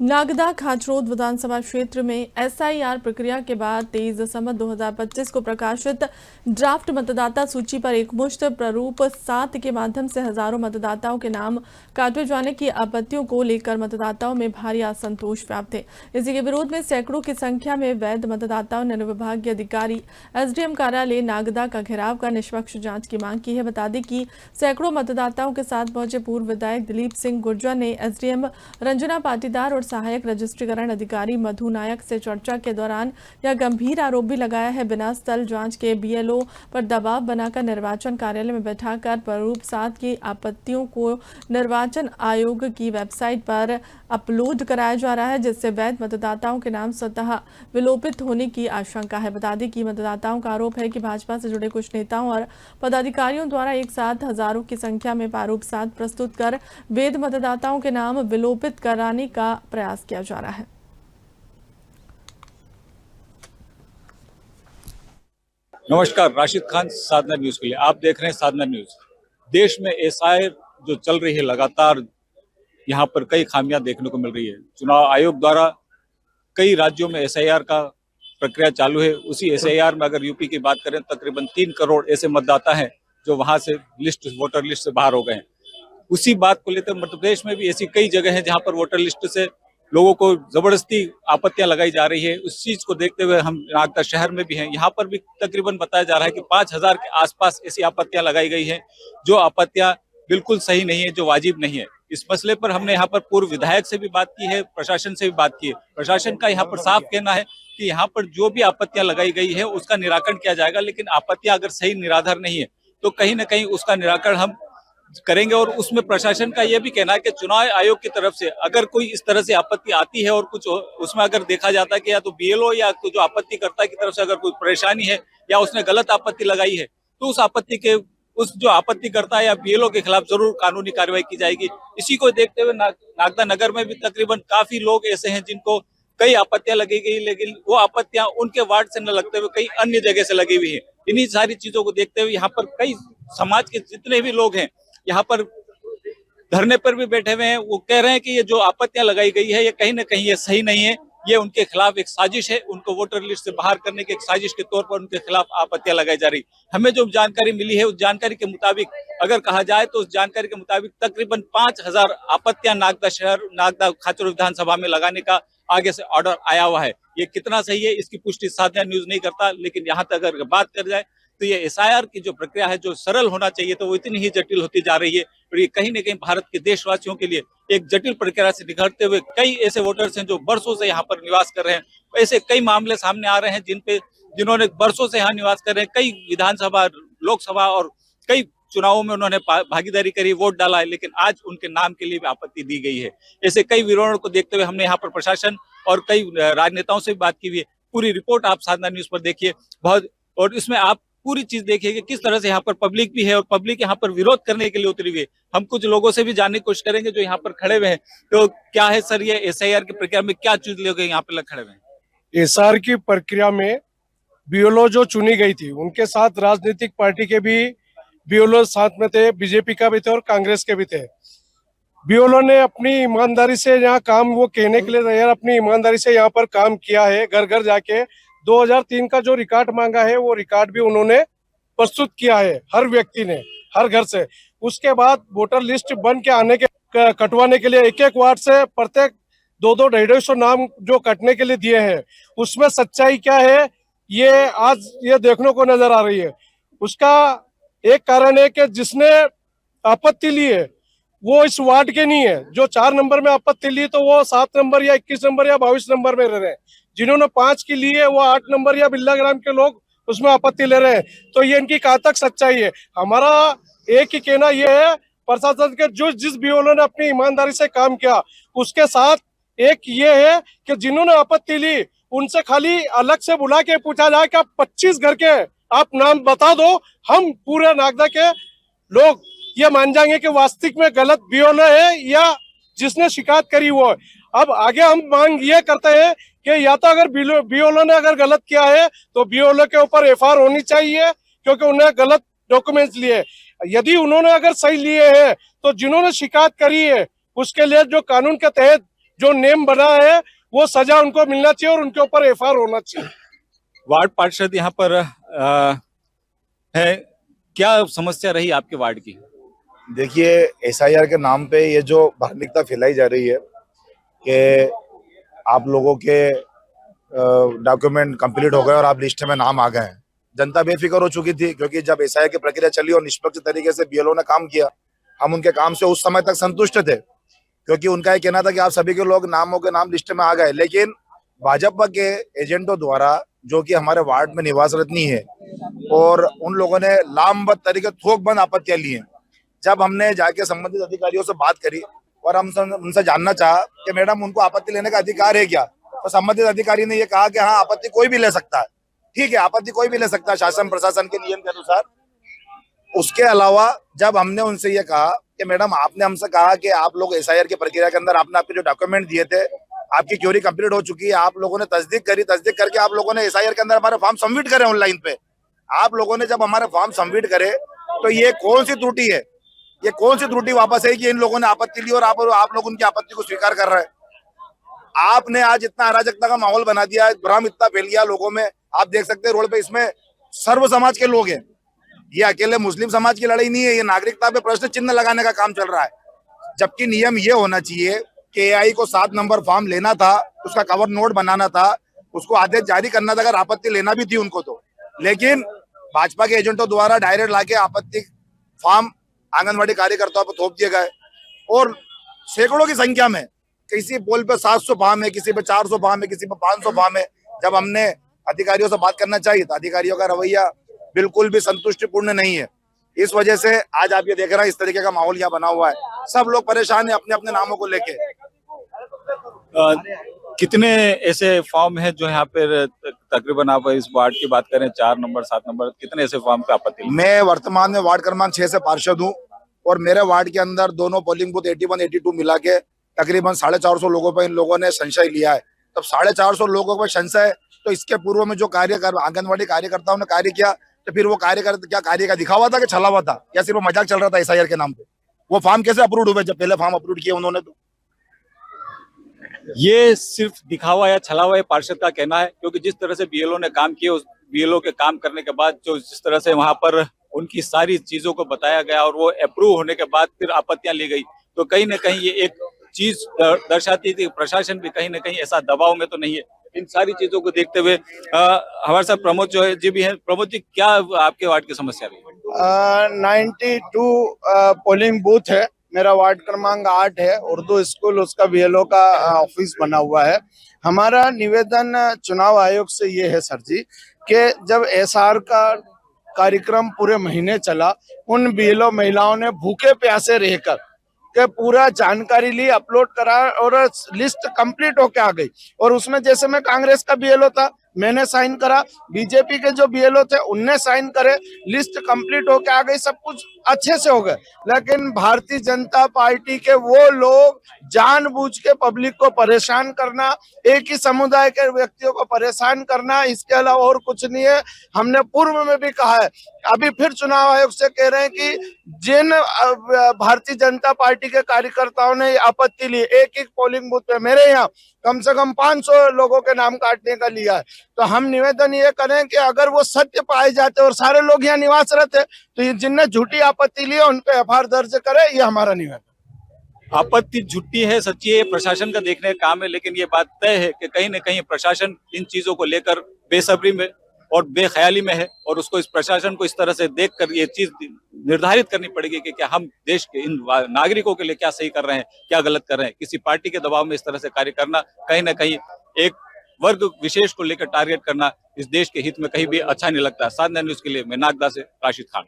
नागदा खाचरोद विधानसभा क्षेत्र में एसआईआर प्रक्रिया के बाद 23 दिसंबर 2025 को प्रकाशित ड्राफ्ट मतदाता सूची पर एकमुश्त प्रारूप 7 के माध्यम से हजारों मतदाताओं के नाम काटे जाने की आपत्तियों को लेकर मतदाताओं में भारी असंतोष व्याप्त है। इसी के विरोध में सैकड़ों की संख्या में वैध मतदाताओं ने अनुविभागीय अधिकारी एसडीएम कार्यालय नागदा का घेराव कर निष्पक्ष जाँच की मांग की है। बता दें कि सैकड़ों मतदाताओं के साथ पहुंचे पूर्व विधायक दिलीप सिंह गुर्जर ने एसडीएम रंजना पाटीदार और सहायक रजिस्ट्रीकरण अधिकारी मधु नायक से चर्चा के दौरान यह गंभीर आरोप भी लगाया है। बिना स्थल जांच के बीएलओ पर दबाव बनाकर निर्वाचन कार्यालय में बैठाकर प्रारूप 7 की आपत्तियों को निर्वाचन आयोग की वेबसाइट पर अपलोड कराया जा रहा है, जिससे वैध मतदाताओं के नाम स्वतः विलोपित होने की आशंका है। बता दें कि मतदाताओं का आरोप है कि भाजपा से जुड़े कुछ नेताओं और पदाधिकारियों द्वारा एक साथ हजारों की संख्या में प्रारूप 7 प्रस्तुत कर वैध मतदाताओं के नाम विलोपित कराने का प्रयास किया जा रहा है। नमस्कार, राशिद खान साधना न्यूज के लिए आप देख रहे हैं साधना न्यूज। देश में एसआईआर जो चल रही है लगातार, यहाँ पर कई खामियां देखने को मिल रही है। चुनाव आयोग द्वारा कई राज्यों में एसआईआर का प्रक्रिया चालू है। उसी एसआईआर में अगर यूपी की बात करें, तकरीबन 3 करोड़ ऐसे मतदाता हैं जो वहां से वोटर लिस्ट से बाहर हो गए हैं। उसी बात को लेकर मध्य प्रदेश में भी ऐसी कई जगह हैं जहां पर वोटर लिस्ट से लोगों को जबरदस्ती आपत्तियां लगाई जा रही है। उस चीज को देखते हुए हम नागदा शहर में भी हैं, यहाँ पर भी तकरीबन बताया जा रहा है कि 5000 के आसपास ऐसी आपत्तियां लगाई गई हैं जो आपत्तियां बिल्कुल सही नहीं है, जो वाजिब नहीं है। इस मसले पर हमने यहाँ पर पूर्व विधायक से भी बात की है, प्रशासन से भी बात की है। प्रशासन का यहाँ पर साफ कहना है कि यहाँ पर जो भी आपत्तियां लगाई गई है उसका निराकरण किया जाएगा, लेकिन आपत्तियां अगर सही निराधार नहीं है तो कहीं ना कहीं उसका निराकरण हम करेंगे। और उसमें प्रशासन का यह भी कहना है कि चुनाव आयोग की तरफ से अगर कोई इस तरह से आपत्ति आती है और कुछ उसमें अगर देखा जाता है कि या तो बीएलओ या तो जो आपत्तिकर्ता की तरफ से अगर कोई परेशानी है या उसने गलत आपत्ति लगाई है, तो उस जो आपत्तिकर्ता या बीएलओ के खिलाफ जरूर कानूनी कार्रवाई की जाएगी। इसी को देखते हुए नागदा नगर में भी तकरीबन काफी लोग ऐसे हैं जिनको कई आपत्तियां लगी गई, लेकिन वो आपत्तियां उनके वार्ड से न लगते हुए कई अन्य जगह से लगी हुई है। इन्हीं सारी चीजों को देखते हुए यहाँ पर कई समाज के जितने भी लोग हैं यहाँ पर धरने पर भी बैठे हुए हैं। वो कह रहे हैं कि ये जो आपत्तियां लगाई गई है ये कहीं ना कहीं ये सही नहीं है, ये उनके खिलाफ एक साजिश है। उनको वोटर लिस्ट से बाहर करने की एक साजिश के तौर पर उनके खिलाफ आपत्तियां लगाई जा रही। हमें जो जानकारी मिली है उस जानकारी के मुताबिक अगर कहा जाए तो उस जानकारी के मुताबिक तकरीबन 5000 आपत्तियां नागदा खाचर विधानसभा में लगाने का आगे से ऑर्डर आया हुआ है। ये कितना सही है इसकी पुष्टि साधना न्यूज नहीं करता, लेकिन यहाँ तक अगर बात कर जाए तो ये एसआईआर की जो प्रक्रिया है जो सरल होना चाहिए तो वो इतनी ही जटिल होती जा रही है। और ये कहीं ना कहीं भारत के देशवासियों के लिए एक जटिल प्रक्रिया से निखरते हुए कई ऐसे वोटर्स हैं जो बरसों से यहाँ पर निवास कर रहे हैं। ऐसे कई मामले सामने आ रहे हैं जिन्होंने बरसों से यहाँ निवास कर रहे हैं, कई विधानसभा, लोकसभा और कई चुनावों में उन्होंने भागीदारी करी, वोट डाला है, लेकिन आज उनके नाम के लिए भी आपत्ति दी गई है। ऐसे कई विवरणों को देखते हुए हमने यहाँ पर प्रशासन और कई राजनेताओं से भी बात की हुई है। पूरी रिपोर्ट आप साधना न्यूज पर देखिए और इसमें आप पूरी चीज देखिए कि किस तरह से यहाँ पर पब्लिक भी है और पब्लिक यहाँ पर विरोध करने के लिए उतरी हुई है। हम कुछ लोगों से भी जानने की कोशिश करेंगे जो यहाँ पर खड़े हुए हैं। तो क्या है सर, ये एसआईआर की प्रक्रिया में क्या चीज लोग यहाँ पे खड़े हुए हैं? एसआर की प्रक्रिया में बीएलओ जो चुनी गई थी उनके साथ राजनीतिक पार्टी के भी बीएलओ साथ में थे, बीजेपी का भी थे और कांग्रेस के भी थे। बीएलओ ने अपनी ईमानदारी से यहाँ काम, वो कहने के लिए तैयार, अपनी ईमानदारी से यहाँ पर काम किया है। घर घर जाके 2003 का जो रिकॉर्ड मांगा है वो रिकॉर्ड भी उन्होंने प्रस्तुत किया है, हर व्यक्ति ने, हर घर से। उसके बाद वोटर लिस्ट बन के आने के कटवाने के लिए एक एक वार्ड से प्रत्येक 200-250 नाम जो कटने के लिए दिए हैं, उसमें सच्चाई क्या है ये आज ये देखने को नजर आ रही है। उसका एक कारण है कि जिसने आपत्ति ली है वो इस वार्ड के नहीं है। जो 4 नंबर में आपत्ति ली तो वो 7 नंबर या 21 नंबर या 22 नंबर में रह रहे हैं। जिन्होंने 5 की ली है वो 8 नंबर या बिल्ला ग्राम के लोग उसमें आपत्ति ले रहे हैं। तो ये इनकी कहाँ तक सच्चाई है? हमारा एक ही कहना ये है, प्रशासन के जिस बीएलओ ने अपनी ईमानदारी से काम किया उसके साथ एक ये है कि जिन्होंने आपत्ति ली उनसे खाली अलग से बुला के पूछा जाए कि आप 25 घर के आप नाम बता दो, हम पूरे नागदा के लोग ये मान जाएंगे कि वास्तविक में गलत बीएलओ है या जिसने शिकायत करी वो है। अब आगे हम मांग ये करते हैं कि या तो अगर बीएलओ ने अगर गलत किया है तो बीएलओ के ऊपर एफआईआर होनी चाहिए क्योंकि उन्हें गलत डॉक्यूमेंट्स लिए। यदि उन्होंने अगर सही लिए हैं तो जिन्होंने शिकायत करी है उसके लिए जो कानून के तहत जो नेम बना है वो सजा उनको मिलना चाहिए और उनके ऊपर एफआईआर होना चाहिए। वार्ड पार्षद यहाँ पर है, क्या समस्या रही आपके वार्ड की? देखिए, एसआईआर के नाम पे ये जो धार्मिकता फैलाई जा रही है कि आप लोगों के डॉक्यूमेंट कंप्लीट हो गए और आप लिस्ट में नाम आ गए हैं। जनता बेफिक्र हो चुकी थी क्योंकि जब एसआईआर की प्रक्रिया चली और निष्पक्ष तरीके से बीएलओ ने काम किया, हम उनके काम से उस समय तक संतुष्ट थे क्योंकि उनका ये कहना था कि आप सभी के लोग नामों के नाम लिस्ट में आ गए। लेकिन भाजपा के एजेंटों द्वारा, जो कि हमारे वार्ड में निवासरत नहीं है, और उन लोगों ने लामबद्ध तरीके थोकबंद आपत्तियां ली हैं। जब हमने जाके संबंधित अधिकारियों से बात करी और हम उनसे जानना चाहा कि मैडम उनको आपत्ति लेने का अधिकार है क्या, तो संबंधित अधिकारी ने ये कहा कि हाँ, आपत्ति कोई भी ले सकता है। ठीक है, आपत्ति कोई भी ले सकता है शासन प्रशासन के नियम के अनुसार। उसके अलावा जब हमने उनसे ये कहा कि मैडम आपने हमसे कहा कि आप लोग एसआईआर की प्रक्रिया के अंदर आपने आपके जो डॉक्यूमेंट दिए थे, आपकी क्यूरी कंप्लीट हो चुकी है, आप लोगों ने तस्दीक करी, तस्दीक करके आप लोगों ने एसआईआर के अंदर हमारे फॉर्म सबमिट करे ऑनलाइन पे। आप लोगों ने जब हमारे फॉर्म सबमिट करे तो ये कौन सी त्रुटि है, ये कौन सी त्रुटि वापस है कि इन लोगों ने आपत्ति ली और आप लोग उनकी आपत्ति को स्वीकार कर रहे हैं? आपने आज इतना अराजकता का माहौल बना दिया है, भ्रम इतना फैल गया लोगों में। आप देख सकते हैं रोड पे, इसमें सर्व समाज के लोग हैं। ये अकेले मुस्लिम समाज की लड़ाई नहीं है, ये नागरिकता पे प्रश्न चिन्ह लगाने का काम चल रहा है। जबकि नियम ये होना चाहिए कि एआई को 7 नंबर फॉर्म लेना था, उसका कवर नोट बनाना था, उसको आदेश जारी करना था अगर आपत्ति लेना भी थी उनको तो। लेकिन भाजपा के एजेंटों द्वारा डायरेक्ट लाके आपत्ति फॉर्म आंगनबाड़ी कार्यकर्ताओं पर थोप दिए गए और सैकड़ों की संख्या में, किसी पोल पे 700 फॉर्म है, किसी पे 400 फॉर्म है, किसी पे 500 फॉर्म है। जब हमने अधिकारियों से बात करना चाहिए तो अधिकारियों का रवैया बिल्कुल भी संतुष्टिपूर्ण नहीं है। इस वजह से आज आप ये देख रहे हैं इस तरीके का माहौल यहाँ बना हुआ है। सब लोग परेशान है अपने अपने नामों को लेके। कितने ऐसे फॉर्म हैं जो यहाँ पर तकरीबन, आप इस वार्ड की बात करें 4 नंबर 7 नंबर, कितने ऐसे फॉर्म पे आपत्ति? मैं वर्तमान में वार्ड क्रमांक 6 से पार्षद हूँ और मेरे वार्ड के अंदर दोनों पोलिंग बूथ 81, 82 मिला के तकरीबन 450 लोगों पर इन लोगों ने संशय लिया है। तब 450 लोगों पर संशय, तो इसके पूर्व में जो आंगनबाड़ी कार्यकर्ताओं ने कार्य किया, तो फिर वो कार्यकर्ता क्या कार्य का दिखावा था कि छला हुआ था, या सिर्फ मजाक चल रहा था एसआईआर के नाम पे? वो फॉर्म कैसे अप्रूव हुए जब पहले फॉर्म अप्रूव किए उन्होंने? तो ये सिर्फ दिखावा या छला हुआ पार्षद का कहना है, क्योंकि जिस तरह से बीएलओ ने काम किया, उस बीएलओ के काम करने के बाद जो जिस तरह से वहां पर उनकी सारी चीजों को बताया गया और वो अप्रूव होने के बाद फिर आपत्तियां ली गई, तो कहीं ना कहीं ये एक चीज दर्शाती थी प्रशासन भी कहीं ना कहीं ऐसा दबाव में तो नहीं है। इन सारी चीजों को देखते हुए हमारे साथ प्रमोद जो है जी भी है। प्रमोद जी, क्या आपके वार्ड की समस्या रही? 92 पोलिंग बूथ है, मेरा वार्ड क्रमांक 8 है, उर्दू स्कूल उसका बीएलओ का ऑफिस बना हुआ है। हमारा निवेदन चुनाव आयोग से ये है सर जी कि जब एसआर का कार्यक्रम पूरे महीने चला, उन बीएलओ महिलाओं ने भूखे प्यासे रहकर के पूरा जानकारी ली, अपलोड करा और लिस्ट कंप्लीट होके आ गई। और उसमें जैसे मैं कांग्रेस का बीएलओ था, मैंने साइन करा, बीजेपी के जो बीएलओ थे उनने साइन करे, लिस्ट कंप्लीट होके आ गई, सब कुछ अच्छे से हो गए। लेकिन भारतीय जनता पार्टी के वो लोग जानबूझ के पब्लिक को परेशान करना, एक ही समुदाय के व्यक्तियों को परेशान करना, इसके अलावा और कुछ नहीं है। हमने पूर्व में भी कहा है, अभी फिर चुनाव आयोग से कह रहे हैं कि जिन भारतीय जनता पार्टी के कार्यकर्ताओं ने आपत्ति ली, एक पोलिंग बूथ पे मेरे यहाँ कम से कम 500 लोगों के नाम काटने का लिया है, तो हम निवेदन ये करें कि अगर वो सत्य पाए जाते और सारे लोग यहाँ निवास रहते, तो ये जिनने झूठी आपत्ति ली है उन पे एफआईआर दर्ज करे, ये हमारा निवेदन। आपत्ति झूठी है सच्ची है, प्रशासन का देखने का काम है, लेकिन ये बात तय है कि कहीं न कहीं प्रशासन इन चीजों को लेकर बेसब्री में और बेख्याली में है, और उसको इस प्रशासन को इस तरह से देखकर ये चीज निर्धारित करनी पड़ेगी कि क्या हम देश के इन नागरिकों के लिए क्या सही कर रहे हैं, क्या गलत कर रहे हैं। किसी पार्टी के दबाव में इस तरह से कार्य करना, कहीं ना कहीं एक वर्ग विशेष को लेकर टारगेट करना इस देश के हित में कहीं भी अच्छा नहीं लगता। साधना न्यूज के लिए मैं नागदा से राशिद खान।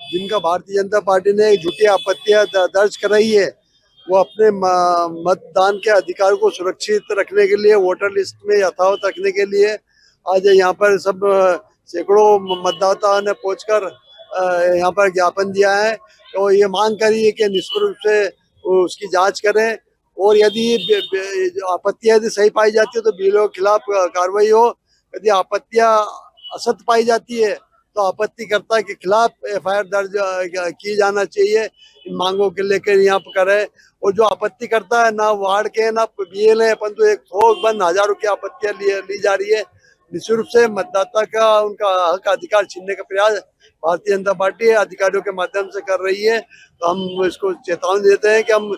जिनका भारतीय जनता पार्टी ने झूठी आपत्तियां दर्ज कराई है, वो अपने मतदान के अधिकार को सुरक्षित रखने के लिए, वोटर लिस्ट में यथावत रखने के लिए आज यहाँ पर सब सैकड़ों मतदाताओं ने पहुंचकर यहाँ पर ज्ञापन दिया है। तो ये मांग करी है कि निष्पक्ष रूप से उसकी जांच करें, और यदि आपत्तियां यदि सही पाई जाती है तो बीएलओ के खिलाफ कार्रवाई हो। यदि आपत्तियां असत्य पाई जाती है तो आपत्तिकर्ता के खिलाफ एफआईआर दर्ज की जाना चाहिए। इन मांगों के लेकर यहाँ पर करे। और जो आपत्ति करता है ना वार्ड के ना बीएल है, परंतु एक थोक बंद हजारों की आपत्तियां ली जा रही है। निश्चित रूप से मतदाता का उनका हक अधिकार छीनने का प्रयास भारतीय जनता पार्टी अधिकारियों के माध्यम से कर रही है। तो हम इसको चेतावनी देते हैं कि हम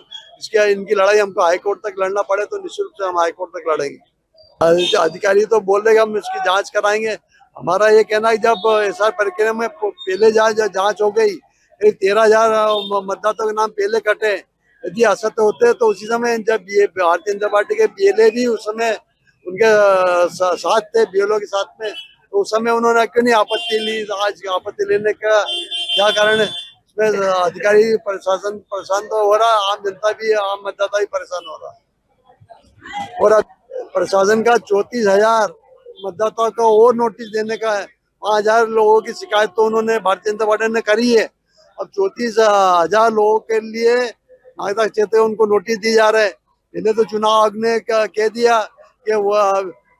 इनकी लड़ाई हमको हाईकोर्ट तक लड़ना पड़े तो निश्चित रूप से हम हाईकोर्ट तक लड़ेंगे। अधिकारी तो बोल रहे हम इसकी जांच कराएंगे। हमारा ये कहना है जब एसआईआर प्रक्रिया में पहले जांच हो गई, 13,000 मतदाताओं के नाम पहले कटे, यदि असत्य होते तो उसी समय जब ये भारतीय जनता पार्टी के बीएलए भी उस समय उनके साथ थे, बीएलओ के साथ में, तो उस समय उन्होंने क्यों नहीं आपत्ति ली? आज आपत्ति लेने का क्या कारण है? इसमें अधिकारी प्रशासन परेशान तो हो रहा, आम जनता भी, आम मतदाता भी परेशान हो रहा। और अब प्रशासन का 34,000 मतदाताओं को और नोटिस देने का है। 5,000 लोगों की शिकायत तो उन्होंने भारतीय जनता पार्टी ने करी है। अब 34,000 लोगों के लिए नागरिकता क्षेत्र उनको नोटिस दी जा रहे हैं। इन्हें तो चुनाव आयोग ने कह दिया कि वो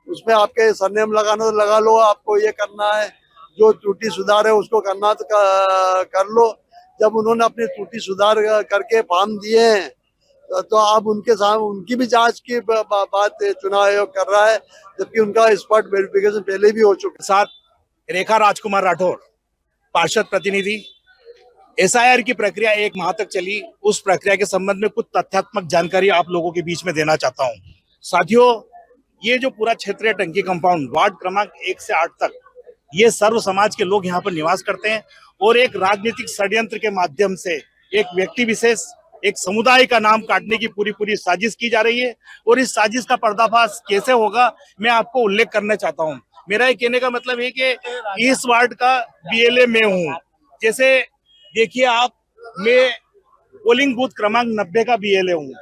उसमें आपके सरनेम लगाना तो लगा लो, आपको ये करना है, जो त्रुटि सुधार है उसको करना तो कर लो। जब उन्होंने अपनी त्रुटि सुधार करके फॉर्म दिए हैं तो अब उनके सामने उनकी भी जांच की बात चुनाव आयोग कर रहा है, जबकि उनका स्पॉट वेरिफिकेशन पहले भी हो चुका है। साथ रेखा राजकुमार राठौर, पार्षद प्रतिनिधि। एसआईआर की प्रक्रिया 1 माह तक चली। उस प्रक्रिया के संबंध में कुछ तथ्यात्मक जानकारी आप लोगों के बीच में देना चाहता हूं। साथियों, ये जो पूरा क्षेत्र है टंकी कंपाउंड, वार्ड क्रमांक 1 से 8 तक, ये सर्व समाज के लोग यहाँ पर निवास करते हैं और एक राजनीतिक षड्यंत्र के माध्यम से एक व्यक्ति विशेष, एक समुदाय का नाम काटने की पूरी साजिश की जा रही है। और इस साजिश का पर्दाफाश कैसे होगा, मैं आपको उल्लेख करना चाहता हूँ। मेरा ये कहने का मतलब है कि इस वार्ड का बीएलए मैं हूँ। जैसे देखिए आप, मैं पोलिंग बूथ क्रमांक 90 का बीएलए हूँ।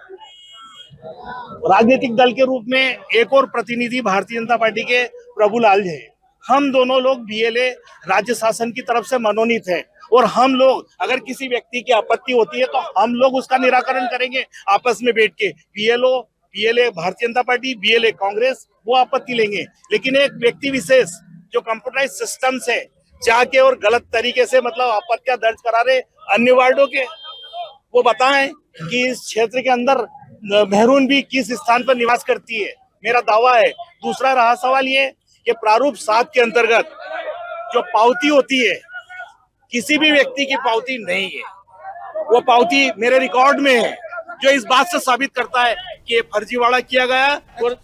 राजनीतिक दल के रूप में एक और प्रतिनिधि भारतीय जनता पार्टी के प्रभुलाल है। हम दोनों लोग बीएलए राज्य शासन की तरफ से मनोनीत है और हम लोग अगर किसी व्यक्ति की आपत्ति होती है तो हम लोग उसका निराकरण करेंगे आपस में बैठ के। BLA Bharatiya Janata party, BLA Congress, वो आपत्ति लेंगे। लेकिन एक व्यक्ति विशेष जो कंप्यूटराइज सिस्टम से जाके और गलत तरीके से मतलब आपत्तियां दर्ज करा रहे अन्य वार्डों के, वो बताएं कि इस क्षेत्र के अंदर मेहरून भी किस स्थान पर निवास करती है। मेरा दावा है। दूसरा रहा सवाल ये कि प्रारूप 7 के अंतर्गत जो पावती होती है, किसी भी व्यक्ति की पावती नहीं है। वो पावती मेरे रिकॉर्ड में है, जो इस बात से साबित करता है कि फर्जीवाड़ा किया गया और